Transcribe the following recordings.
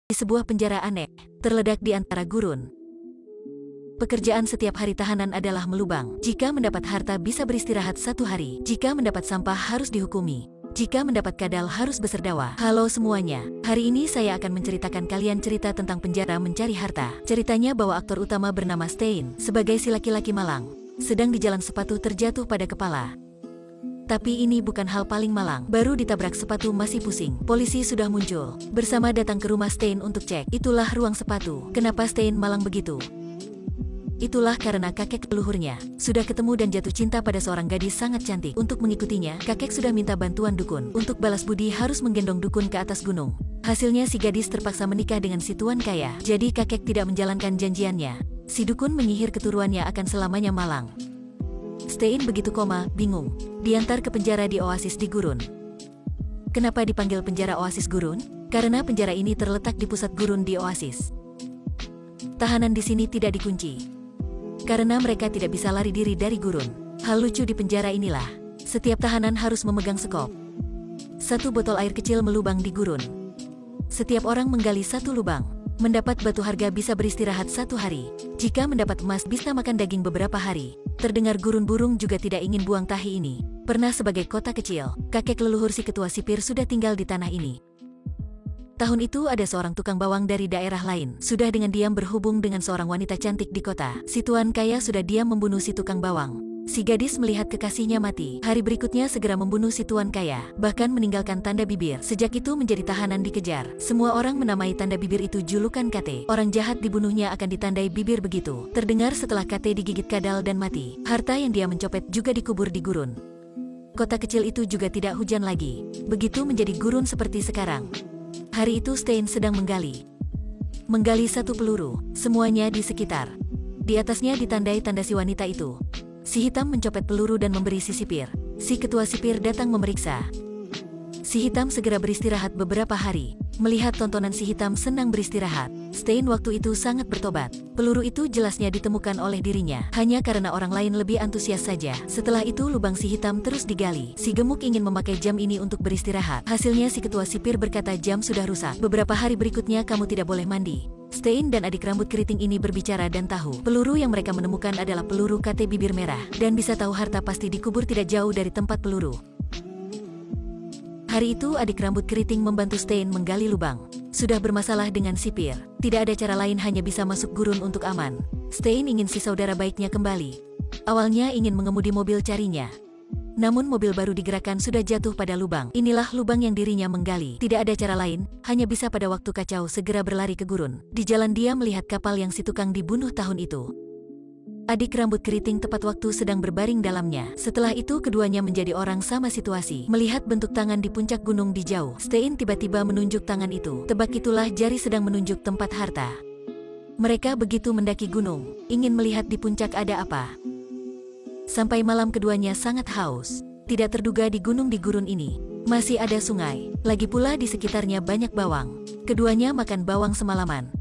Di sebuah penjara aneh, terledak di antara gurun. Pekerjaan setiap hari tahanan adalah melubang. Jika mendapat harta bisa beristirahat 1 hari. Jika mendapat sampah harus dihukumi. Jika mendapat kadal harus berserdawa. Halo semuanya, hari ini saya akan menceritakan kalian cerita tentang penjara mencari harta. Ceritanya bahwa aktor utama bernama Stein, sebagai si laki-laki malang, sedang di jalan sepatu terjatuh pada kepala. Tapi ini bukan hal paling malang. Baru ditabrak sepatu masih pusing. Polisi sudah muncul. Bersama datang ke rumah Stein untuk cek. Itulah ruang sepatu. Kenapa Stein malang begitu? Itulah karena kakek leluhurnya sudah ketemu dan jatuh cinta pada seorang gadis sangat cantik. Untuk mengikutinya, kakek sudah minta bantuan dukun. Untuk balas budi harus menggendong dukun ke atas gunung. Hasilnya si gadis terpaksa menikah dengan si tuan kaya. Jadi kakek tidak menjalankan janjiannya. Si dukun menyihir keturunannya akan selamanya malang. Stein begitu bingung. Diantar ke penjara di oasis di gurun. Kenapa dipanggil penjara oasis gurun? Karena penjara ini terletak di pusat gurun di oasis. Tahanan di sini tidak dikunci. Karena mereka tidak bisa lari diri dari gurun. Hal lucu di penjara inilah, setiap tahanan harus memegang sekop. 1 botol air kecil melubang di gurun. Setiap orang menggali 1 lubang. Mendapat batu harga bisa beristirahat 1 hari. Jika mendapat emas bisa makan daging beberapa hari. Terdengar gurun burung juga tidak ingin buang tahi ini. Pernah sebagai kota kecil, kakek leluhur si ketua sipir sudah tinggal di tanah ini. Tahun itu ada seorang tukang bawang dari daerah lain. Sudah dengan diam berhubung dengan seorang wanita cantik di kota. Si tuan kaya sudah diam membunuh si tukang bawang. Si gadis melihat kekasihnya mati. Hari berikutnya segera membunuh si tuan kaya. Bahkan meninggalkan tanda bibir. Sejak itu menjadi tahanan dikejar. Semua orang menamai tanda bibir itu julukan KT. Orang jahat dibunuhnya akan ditandai bibir begitu. Terdengar setelah KT digigit kadal dan mati. Harta yang dia mencopet juga dikubur di gurun. Kota kecil itu juga tidak hujan lagi. Begitu menjadi gurun seperti sekarang. Hari itu Stein sedang menggali 1 peluru. Semuanya di sekitar. Di atasnya ditandai tanda si wanita itu. Si hitam mencopet peluru dan memberi si sipir. Si ketua sipir datang memeriksa. Si hitam segera beristirahat beberapa hari. Melihat tontonan si hitam senang beristirahat, Stein waktu itu sangat bertobat. Peluru itu jelasnya ditemukan oleh dirinya, hanya karena orang lain lebih antusias saja. Setelah itu lubang si hitam terus digali. Si gemuk ingin memakai jam ini untuk beristirahat. Hasilnya si ketua sipir berkata jam sudah rusak. Beberapa hari berikutnya kamu tidak boleh mandi. Stein dan adik rambut keriting ini berbicara dan tahu. Peluru yang mereka menemukan adalah peluru KT bibir merah. Dan bisa tahu harta pasti dikubur tidak jauh dari tempat peluru. Hari itu adik rambut keriting membantu Stein menggali lubang. Sudah bermasalah dengan sipir. Tidak ada cara lain hanya bisa masuk gurun untuk aman. Stein ingin si saudara baiknya kembali. Awalnya ingin mengemudi mobil carinya. Namun mobil baru digerakkan sudah jatuh pada lubang. Inilah lubang yang dirinya menggali. Tidak ada cara lain, hanya bisa pada waktu kacau segera berlari ke gurun. Di jalan dia melihat kapal yang si tukang dibunuh tahun itu. Adik rambut keriting tepat waktu sedang berbaring dalamnya. Setelah itu keduanya menjadi orang sama situasi. Melihat bentuk tangan di puncak gunung di jauh, Stein tiba-tiba menunjuk tangan itu. Tebak itulah jari sedang menunjuk tempat harta. Mereka begitu mendaki gunung, ingin melihat di puncak ada apa. Sampai malam keduanya sangat haus. Tidak terduga di gunung di gurun ini masih ada sungai. Lagi pula di sekitarnya banyak bawang. Keduanya makan bawang semalaman.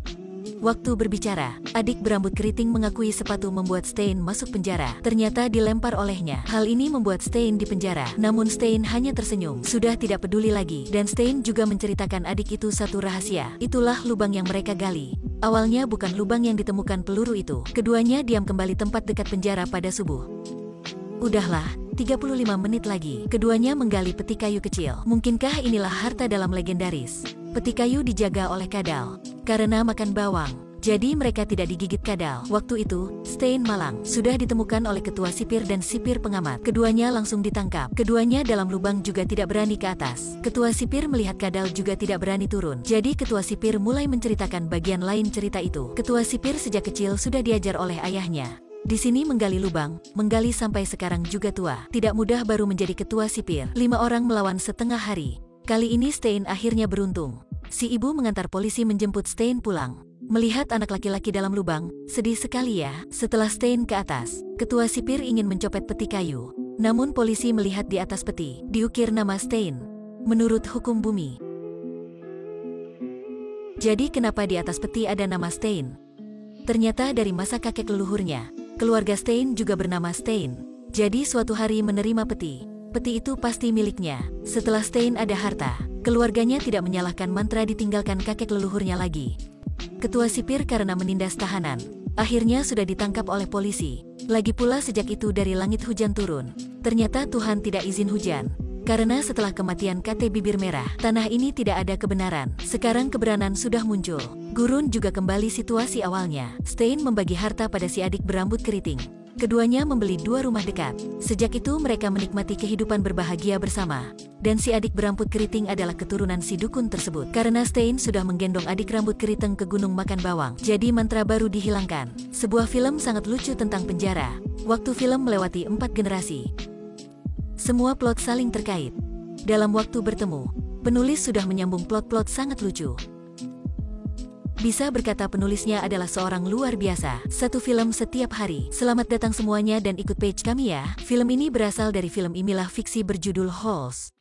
Waktu berbicara, adik berambut keriting mengakui sepatu membuat Stein masuk penjara. Ternyata dilempar olehnya. Hal ini membuat Stein di penjara. Namun Stein hanya tersenyum. Sudah tidak peduli lagi. Dan Stein juga menceritakan adik itu satu rahasia. Itulah lubang yang mereka gali. Awalnya bukan lubang yang ditemukan peluru itu. Keduanya diam kembali tempat dekat penjara pada subuh. Udahlah, 35 menit lagi. Keduanya menggali peti kayu kecil. Mungkinkah inilah harta dalam legendaris? Peti kayu dijaga oleh kadal. Karena makan bawang, jadi mereka tidak digigit kadal. Waktu itu, Stein malang sudah ditemukan oleh ketua sipir dan sipir pengamat. Keduanya langsung ditangkap. Keduanya dalam lubang juga tidak berani ke atas. Ketua sipir melihat kadal juga tidak berani turun. Jadi ketua sipir mulai menceritakan bagian lain cerita itu. Ketua sipir sejak kecil sudah diajar oleh ayahnya. Di sini menggali lubang, menggali sampai sekarang juga tua. Tidak mudah baru menjadi ketua sipir. 5 orang melawan setengah hari. Kali ini Stein akhirnya beruntung. Si ibu mengantar polisi menjemput Stein pulang. Melihat anak laki-laki dalam lubang, sedih sekali ya. Setelah Stein ke atas, ketua sipir ingin mencopet peti kayu. Namun polisi melihat di atas peti, diukir nama Stein. Menurut hukum bumi. Jadi kenapa di atas peti ada nama Stein? Ternyata dari masa kakek leluhurnya. Keluarga Stein juga bernama Stein. Jadi suatu hari menerima peti. Peti itu pasti miliknya. Setelah Stein ada harta. Keluarganya tidak menyalahkan mantra ditinggalkan kakek leluhurnya lagi. Ketua sipir karena menindas tahanan, akhirnya sudah ditangkap oleh polisi. Lagi pula sejak itu dari langit hujan turun. Ternyata Tuhan tidak izin hujan. Karena setelah kematian KT Bibir Merah, tanah ini tidak ada kebenaran. Sekarang kebenaran sudah muncul. Gurun juga kembali situasi awalnya. Stein membagi harta pada si adik berambut keriting. Keduanya membeli 2 rumah dekat. Sejak itu mereka menikmati kehidupan berbahagia bersama. Dan si adik berambut keriting adalah keturunan si dukun tersebut. Karena Stein sudah menggendong adik rambut keriting ke gunung makan bawang. Jadi mantra baru dihilangkan. Sebuah film sangat lucu tentang penjara. Waktu film melewati 4 generasi. Semua plot saling terkait. Dalam waktu bertemu, penulis sudah menyambung plot-plot sangat lucu. Bisa berkata penulisnya adalah seorang luar biasa. 1 film setiap hari. Selamat datang semuanya dan ikut page kami ya. Film ini berasal dari film Imilah Fiksi berjudul Halls.